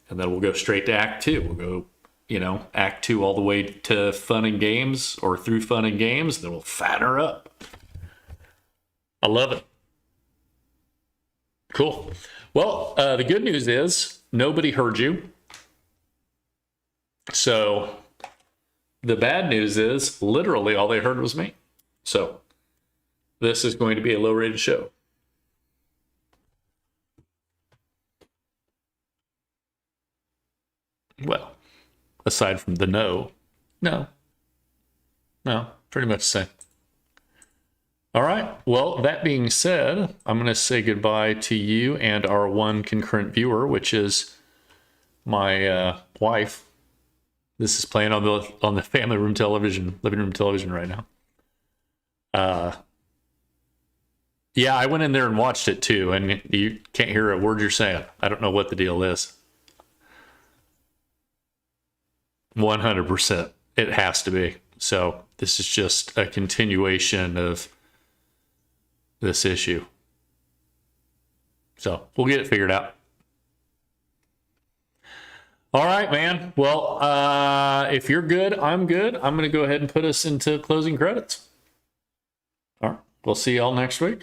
And then we'll go straight to Act 2. We'll go, Act 2 all the way to fun and games, or through fun and games. Then we'll fatten her up. I love it. Cool. Well, the good news is nobody heard you. So the bad news is literally all they heard was me. So this is going to be a low-rated show. Well, aside from the no, pretty much the same. All right. Well, that being said, I'm going to say goodbye to you and our one concurrent viewer, which is my wife. This is playing on the family room television, living room television right now. Yeah, I went in there and watched it too, and you can't hear a word you're saying. I don't know what the deal is. 100%. It has to be. So this is just a continuation of this issue. So we'll get it figured out. All right, man. Well, if you're good, I'm good. I'm going to go ahead and put us into closing credits. All right. We'll see y'all next week.